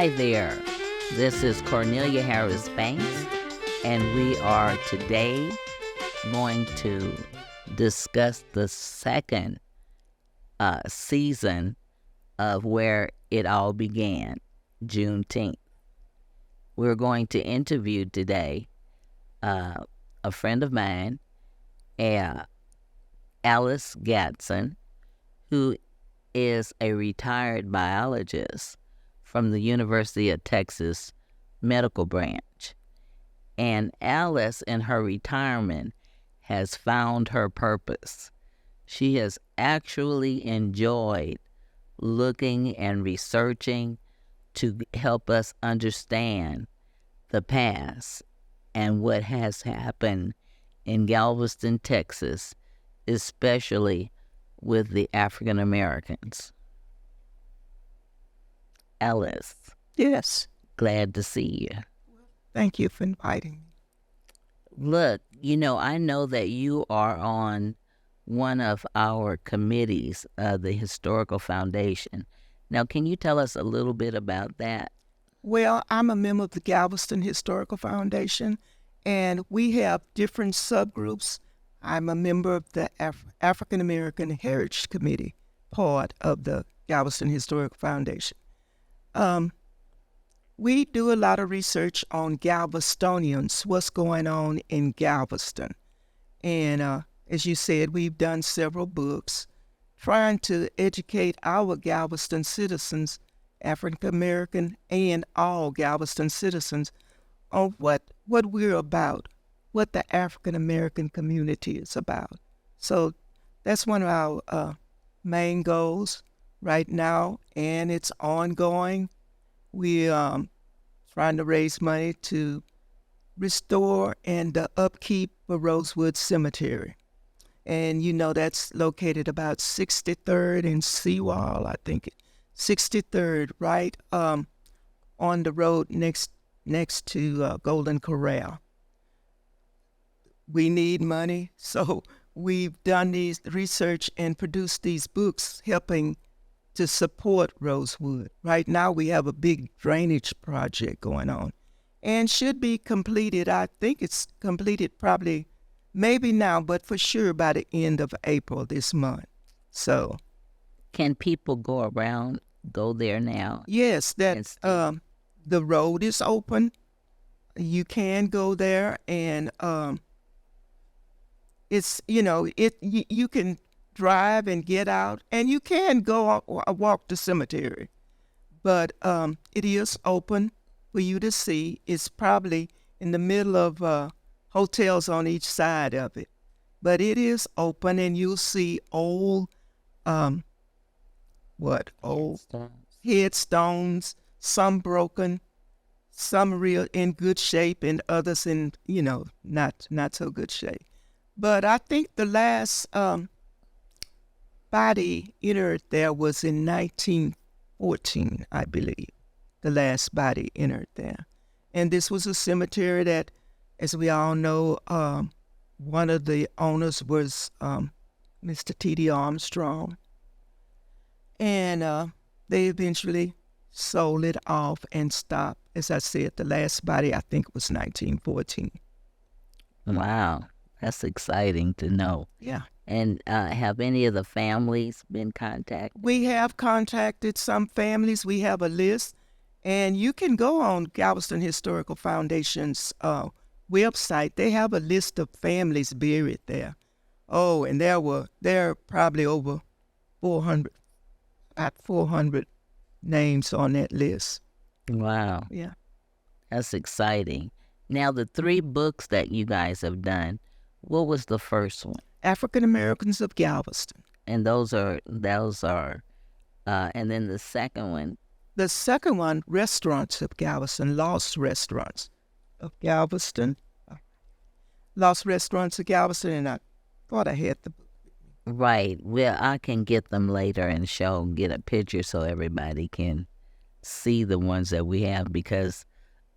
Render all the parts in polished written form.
Hi there, this is Cornelia Harris Banks, and we are today going to discuss the second season of Where It All Began, Juneteenth. We're going to interview today a friend of mine, Alice Gatson, who is a retired biologist from the University of Texas Medical Branch. And Alice, in her retirement, has found her purpose. She has actually enjoyed looking and researching to help us understand the past and what has happened in Galveston, Texas, especially with the African Americans. Alice. Yes. Glad to see you. Thank you for inviting me. Look, I know that you are on one of our committees of the Historical Foundation. Now, can you tell us a little bit about that? Well, I'm a member of the Galveston Historical Foundation, and we have different subgroups. I'm a member of the African American Heritage Committee, part of the Galveston Historical Foundation. We do a lot of research on Galvestonians, what's going on in Galveston. And as you said, we've done several books trying to educate our Galveston citizens, African American and all Galveston citizens, on what we're about, what the African American community is about. So that's one of our main goals right now, and it's ongoing. We're trying to raise money to restore and upkeep the Rosewood Cemetery. And that's located about 63rd and Seawall, I think. 63rd, right on the road next to Golden Corral. We need money, so we've done these research and produced these books helping to support Rosewood. Right now we have a big drainage project going on and should be completed. I think it's completed probably, maybe now, but for sure by the end of April this month. So, can people go there now? Yes, the road is open. You can go there, and it's you can drive and get out, and you can go walk the cemetery, but it is open for you to see. It's probably in the middle of hotels on each side of it, but it is open, and you'll see old headstones, some broken, some real in good shape, and others in not so good shape. But I think the last body entered there was in 1914, I believe. The last body entered there. And this was a cemetery that, as we all know, one of the owners was Mr. T.D. Armstrong. And they eventually sold it off and stopped. As I said, the last body, I think, was 1914. Wow, that's exciting to know. Yeah. And have any of the families been contacted? We have contacted some families. We have a list. And you can go on Galveston Historical Foundation's website. They have a list of families buried there. Oh, and there are probably over 400 about 400 names on that list. Wow, Yeah. that's exciting. Now, the 3 books that you guys have done, what was the first one? African Americans of Galveston. And and then the second one. The second one, Restaurants of Galveston, Lost Restaurants of Galveston. Lost Restaurants of Galveston, and I thought I had the book. Right. Well, I can get them later and get a picture so everybody can see the ones that we have, because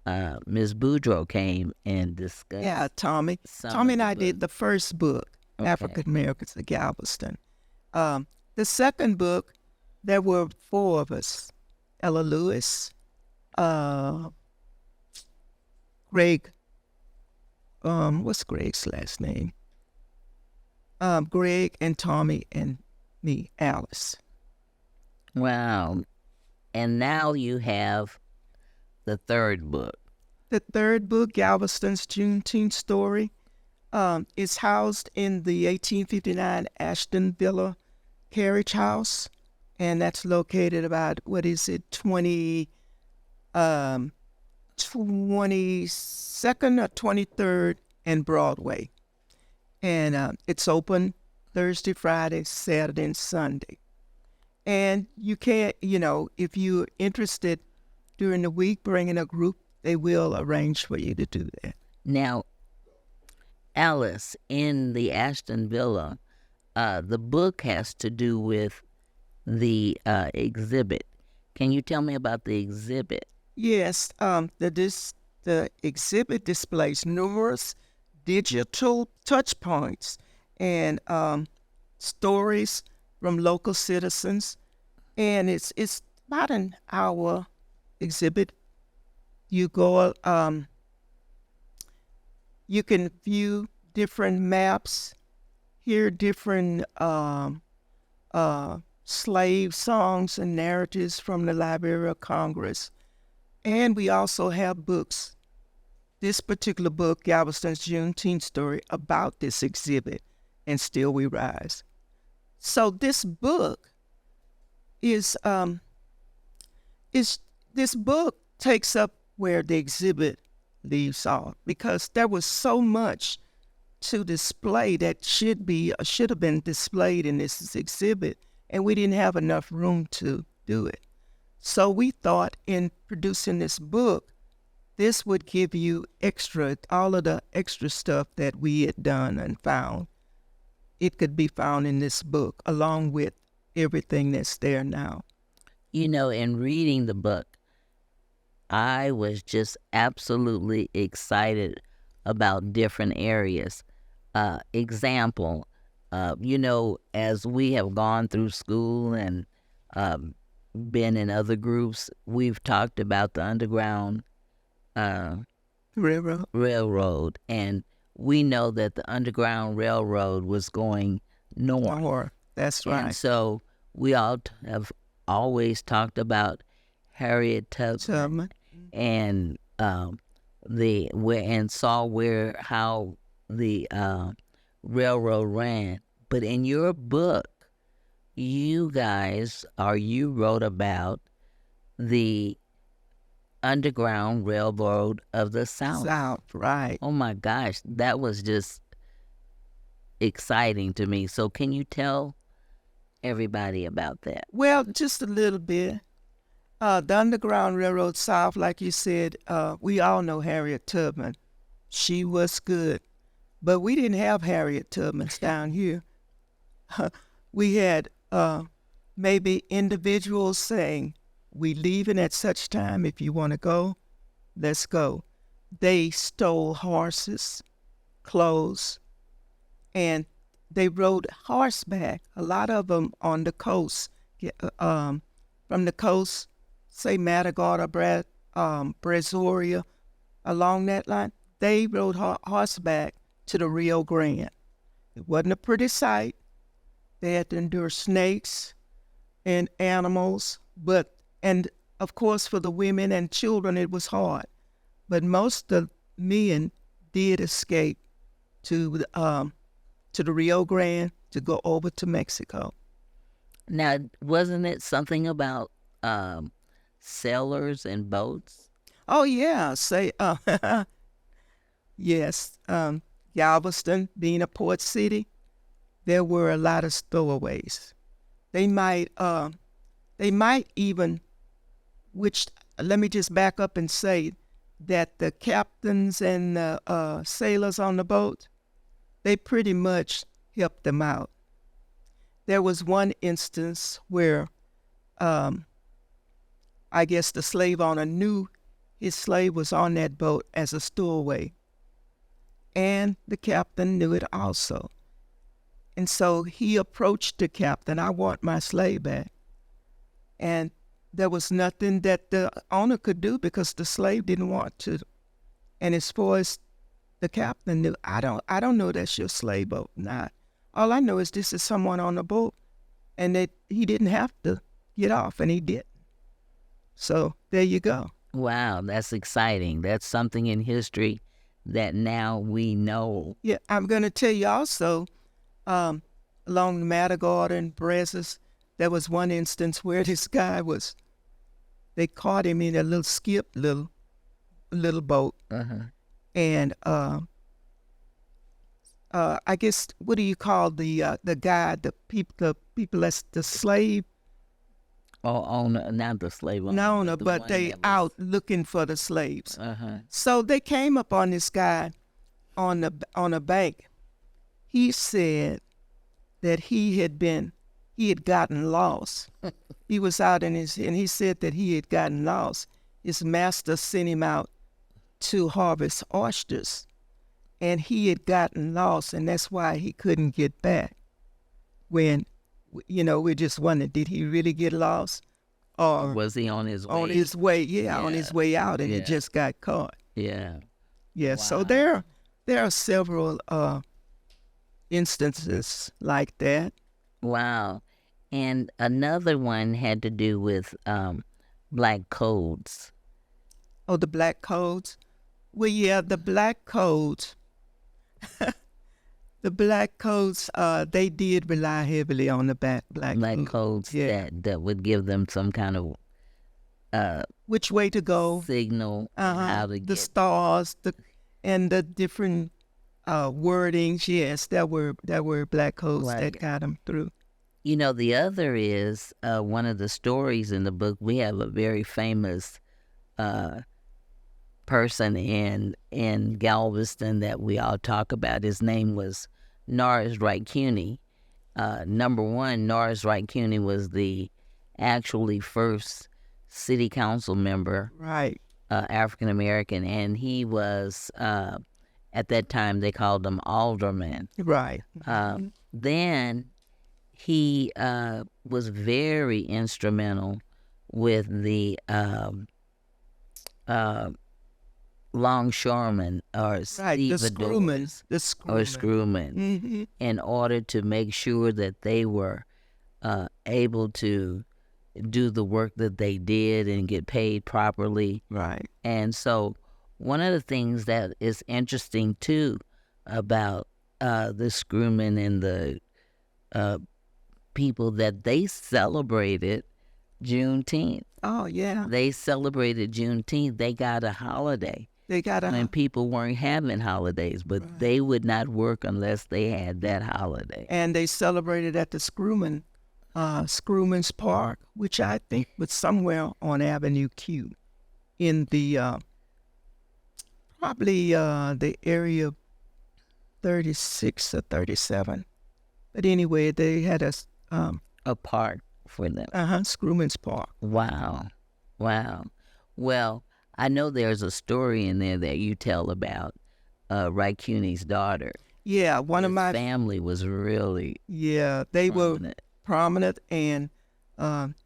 Ms. Boudreaux came and discussed. Yeah, Tommy. some Tommy of and the I did books. the first book, Okay. African Americans of Galveston. The second book, there were 4 of us. Ella Lewis, Greg, what's Greg's last name? Greg and Tommy and me, Alice. Wow. And now you have the third book. The third book, Galveston's Juneteenth Story, is housed in the 1859 Ashton Villa Carriage House, and that's located about, 22nd or 23rd and Broadway. And it's open Thursday, Friday, Saturday, and Sunday. And you can't, if you're interested during the week, bringing a group, they will arrange for you to do that. Now, Alice, in the Ashton Villa, the book has to do with the exhibit. Can you tell me about the exhibit? Yes, the exhibit displays numerous digital touch points and stories from local citizens, and it's about an hour exhibit. You go, you can view different maps, hear different slave songs and narratives from the Library of Congress. And we also have books. This particular book, Galveston's Juneteenth Story, about this exhibit, and Still We Rise. So this book this book takes up where the exhibit leaves off, because there was so much to display that should have been displayed in this exhibit, and we didn't have enough room to do it. So we thought, in producing this book, this would give you all of the extra stuff that we had done and found. It could be found in this book, along with everything that's there now. In reading the book, I was just absolutely excited about different areas. Example, as we have gone through school and been in other groups, we've talked about the Underground Railroad, and we know that the Underground Railroad was going north. That's right. And so we all have always talked about Harriet Tubman and how the railroad ran. But in your book, you wrote about the Underground Railroad of the South. South, right. Oh my gosh, that was just exciting to me. So can you tell everybody about that? Well, just a little bit. The Underground Railroad South, like you said, we all know Harriet Tubman. She was good. But we didn't have Harriet Tubmans down here. We had maybe individuals saying, "We leaving at such time. If you want to go, let's go." They stole horses, clothes, and they rode horseback, a lot of them on the coast. From the coast, say Matagorda, Brazoria, along that line, they rode horseback to the Rio Grande. It wasn't a pretty sight. They had to endure snakes and animals, and of course for the women and children it was hard. But most of the men did escape to the Rio Grande to go over to Mexico. Now, wasn't it something about sailors and boats? Oh yeah, say yes. Galveston being a port city, there were a lot of stowaways. They might even, which let me just back up and say that the captains and the sailors on the boat, they pretty much helped them out. There was one instance where I guess the slave owner knew his slave was on that boat as a stowaway, and the captain knew it also. And so he approached the captain, I want my slave back. And there was nothing that the owner could do because the slave didn't want to. And as far as the captain knew, I don't know that's your slave boat. Not. All I know is this is someone on the boat, and that he didn't have to get off, and he did. So there you go. Wow, that's exciting. That's something in history that now we know. Yeah, I'm going to tell you also, along the Matagorda and Brazos, there was one instance where this guy they caught him in a little skip, little boat. Uh-huh. And I guess, what do you call the guy, the people that's the slave? Oh, owner, not the slave owner. No, but one they that was- out looking for the slaves. Uh-huh. So they came up on this guy on a bank. He said that he had gotten lost. He was out and he said that he had gotten lost. His master sent him out to harvest oysters, and he had gotten lost, and that's why he couldn't get back. When, we just wondered, did he really get lost? Or Was he on his way? on his way, on his way out, and he Yeah. just got caught. Yeah. Yeah, so Wow. there are several instances like that. Wow. And another one had to do with black codes. Oh, the black codes. Well, yeah, the black codes. The black codes, they did rely heavily on the black Codes Yeah. that would give them some kind of Which way to go? signal how to The get. stars, and the different wordings. Yes, there were black codes Right. that got them through. The other is one of the stories in the book. We have a very famous person in Galveston that we all talk about. His name was Norris Wright Cuny. Number one, Norris Wright Cuny was the actually first city council member, Right. African American, and he was at that time they called him alderman. Right. Then he was very instrumental with the longshoremen or Right. The stevedores screwmen. The or screwmen. screwmen in order to make sure that they were able to do the work that they did and get paid properly. Right. And so one of the things that is interesting too about the screwmen and the people that they celebrated Juneteenth. Oh, yeah. They celebrated Juneteenth. They got a holiday They got when people weren't having holidays, but they would not work unless they had that holiday. and they celebrated at the Screwman's Park, which I think was somewhere on Avenue Q, in the probably the area 36 or 37. But anyway, they had A park for them. Screwman's Park. Wow. Well, I know there's a story in there that you tell about Wright Cuny's daughter. Yeah, one of His my family was really they were prominent. prominent, and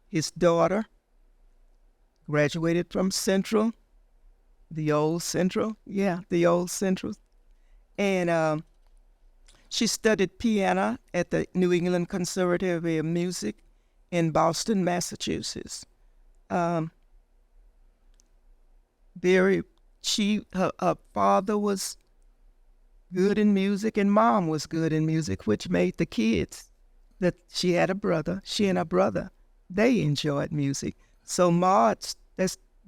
his daughter graduated from Central, the old Central. Yeah, the old Central. And she studied piano at the New England Conservatory of Music in Boston, Massachusetts. Her father was good in music, and mom was good in music, which made the kids that she had a brother. She and her brother, they enjoyed music. So that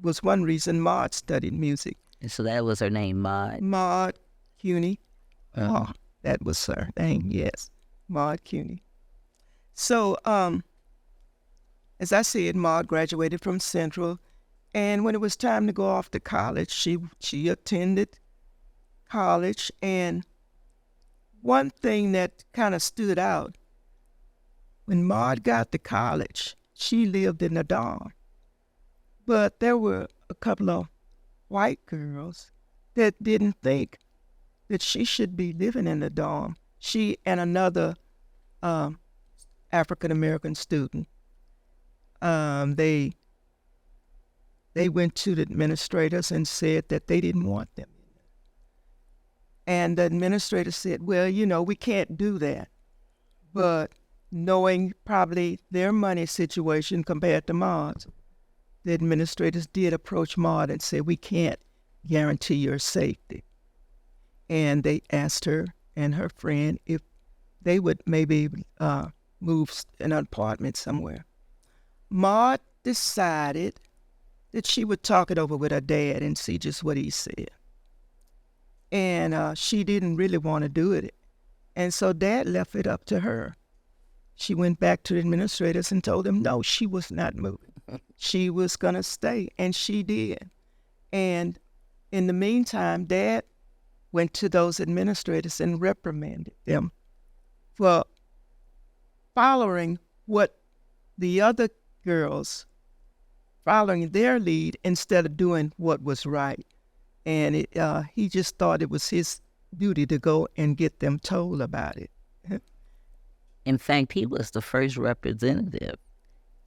was one reason Maud studied music. And so that was her name, Maud. Maud Cuny. Oh, that was her name, yes. Maud Cuny. So, as I said, Maud graduated from Central, and when it was time to go off to college, she attended college, and one thing that kind of stood out, when Maud got to college, she lived in a dorm, but there were a couple of white girls that didn't think that she should be living in the dorm. She and another African-American student, they went to the administrators and said that they didn't want them. And the administrator said, well, we can't do that. But knowing probably their money situation compared to Maud's, the administrators did approach Maud and said, we can't guarantee your safety. And they asked her and her friend if they would maybe move in an apartment somewhere. Maud decided that she would talk it over with her dad and see just what he said. And she didn't really want to do it. And so Dad left it up to her. She went back to the administrators and told them, no, she was not moving. She was going to stay, and she did. And in the meantime, Dad went to those administrators and reprimanded them for following what the other girls, following their lead instead of doing what was right. And he just thought it was his duty to go and get them told about it. In fact, he was the first representative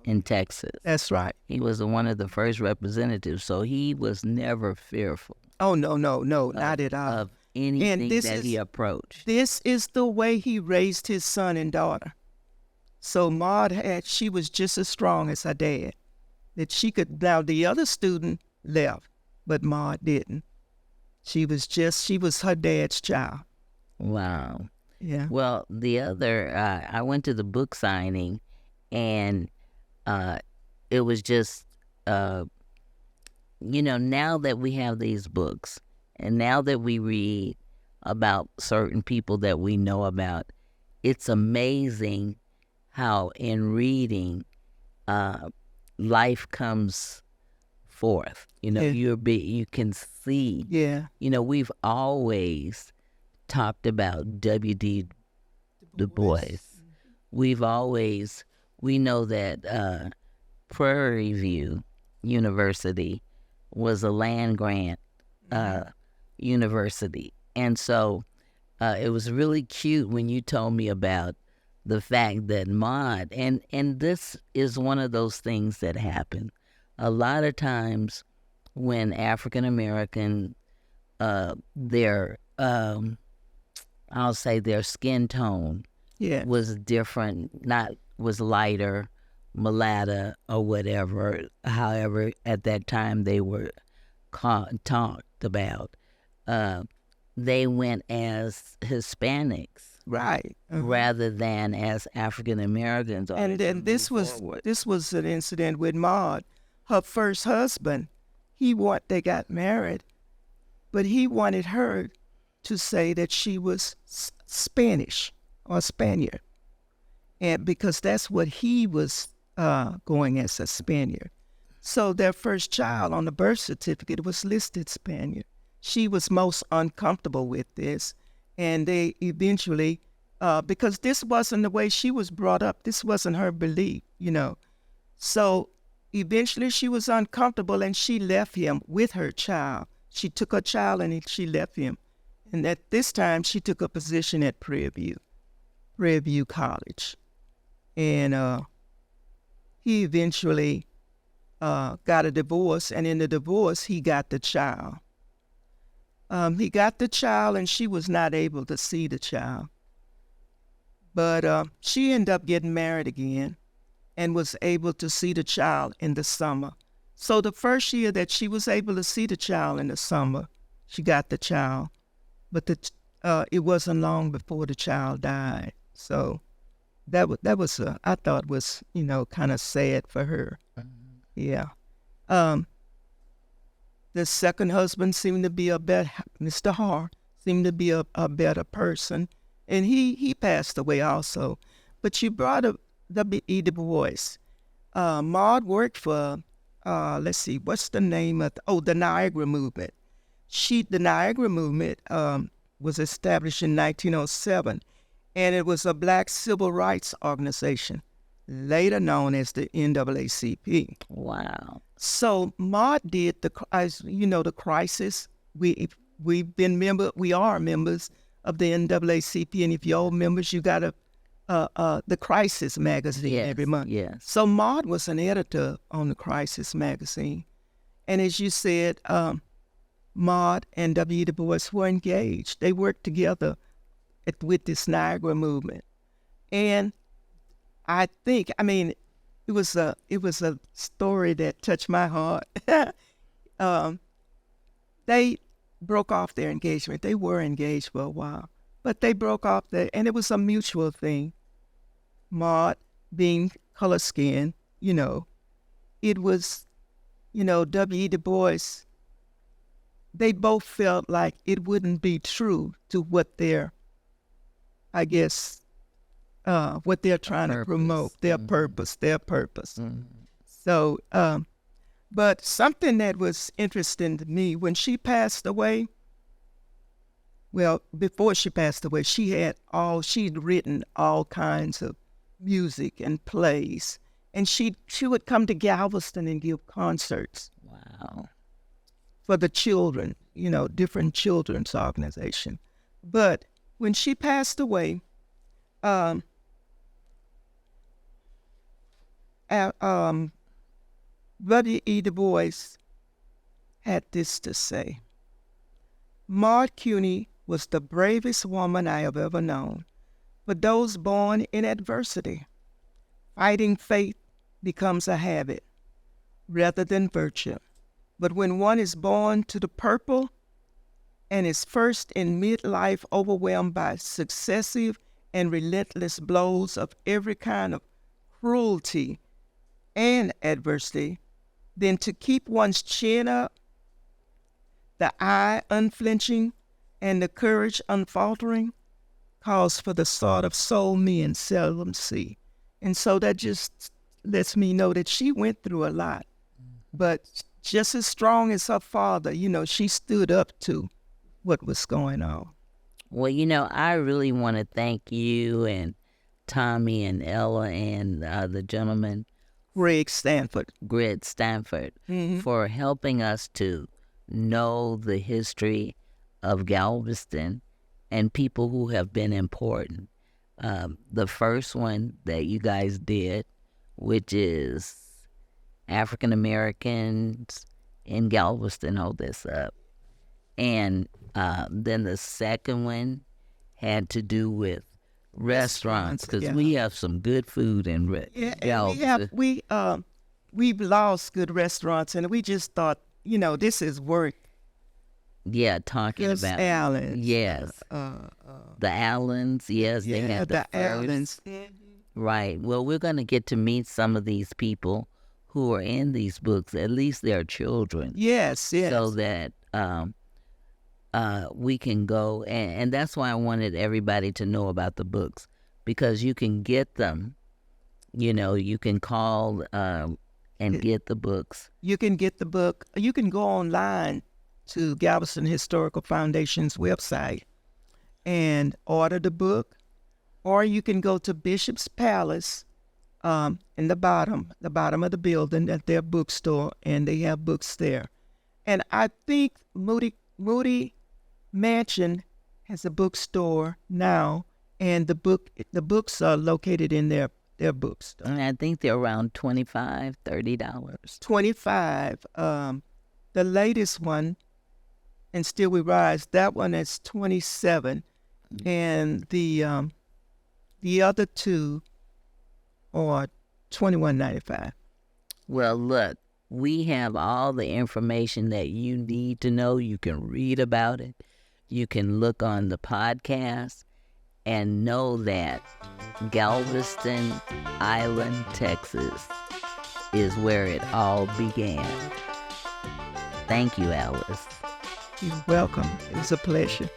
in Texas. That's right. He was one of the first representatives, so he was never fearful. Oh, no, not at all. Of anything that he approached. This is the way he raised his son and daughter. So Maud she was just as strong as her dad. That she could, now the other student left, but Maud didn't. She was her dad's child. Wow. Yeah. Well, the other, I went to the book signing, and it was just, now that we have these books, and now that we read about certain people that we know about, it's amazing how in reading, life comes forth. You can see. Yeah. We've always talked about W.D. Du Bois. We know that Prairie View University was a land grant university. And so it was really cute when you told me about the fact that Maud, and this is one of those things that happen. A lot of times when African American, their skin tone was different, was lighter, mulatto, or whatever, however at that time they were talked about. They went as Hispanics. Right. Rather than as African Americans. And then this was an incident with Maud. Her first husband, they got married, but he wanted her to say that she was Spanish or Spaniard, and because that's what he was going as, a Spaniard. So their first child on the birth certificate was listed Spaniard. She was most uncomfortable with this, and they eventually, because this wasn't the way she was brought up, this wasn't her belief, So eventually she was uncomfortable, and she left him with her child. She took her child and she left him. And at this time, she took a position at Prairie View College. And he eventually got a divorce, and in the divorce, he got the child. He got the child, and she was not able to see the child. But she ended up getting married again and was able to see the child in the summer. So the first year that she was able to see the child in the summer, she got the child. But it wasn't long before the child died. So I thought was, kind of sad for her. Mhm. Yeah. The second husband seemed to be Mr. Har seemed to be a better person, and he passed away also. But you brought up W.E. Du Bois. Maud worked for, let's see, what's the name of, the Niagara Movement. The Niagara Movement was established in 1907, and it was a black civil rights organization, later known as the NAACP. Wow. So Maud did the crisis. We are members of the NAACP, and if you're members, you got the Crisis magazine every month. Yes. So Maud was an editor on the Crisis magazine, and as you said, Maud and W. Du Bois were engaged. They worked together with this Niagara movement, and it was a story that touched my heart. They broke off their engagement. They were engaged for a while, but they broke off and it was a mutual thing. Maud being color skinned, it was, W. Du Bois. They both felt like it wouldn't be true to what they're trying to promote, their purpose. Mm-hmm. So, but something that was interesting to me, when she passed away, before she passed away, she'd written all kinds of music and plays, and she would come to Galveston and give concerts. Wow. For the children, different children's organization. But when she passed away, W.E. Du Bois had this to say: Maud Cuny was the bravest woman I have ever known. For those born in adversity, fighting fate becomes a habit rather than virtue. But when one is born to the purple and is first in midlife overwhelmed by successive and relentless blows of every kind of cruelty and adversity, then to keep one's chin up, the eye unflinching, and the courage unfaltering, calls for the sort of soul men seldom see. And so that just lets me know that she went through a lot. But just as strong as her father, she stood up to what was going on. Well, I really want to thank you and Tommy and Ella and the gentleman, Greg Stanford, mm-hmm. for helping us to know the history of Galveston and people who have been important. The first one that you guys did, which is African Americans in Galveston, hold this up. And then the second one had to do with restaurants, because we have some good food in Galveston. We've lost good restaurants, and we just thought, this is worth. Yeah, talking about Allens. Yes, the Allens. Yes, they had the Allens. Right. Well, we're going to get to meet some of these people who are in these books. At least their children. Yes. So that we can go, and that's why I wanted everybody to know about the books, because you can get them. You can call and get the books. You can get the book. You can go online to Galveston Historical Foundation's website and order the book, or you can go to Bishop's Palace in the bottom of the building at their bookstore, and they have books there. And I think Moody Mansion has a bookstore now, and the books are located in their bookstore. And I think they're around $25, $30. $25. The latest one, And Still We Rise, that one is $27, and the other two are $21.95. Well, look, we have all the information that you need to know. You can read about it. You can look on the podcast. and know that Galveston Island, Texas is where it all began. Thank you, Alice. You're welcome. It was a pleasure.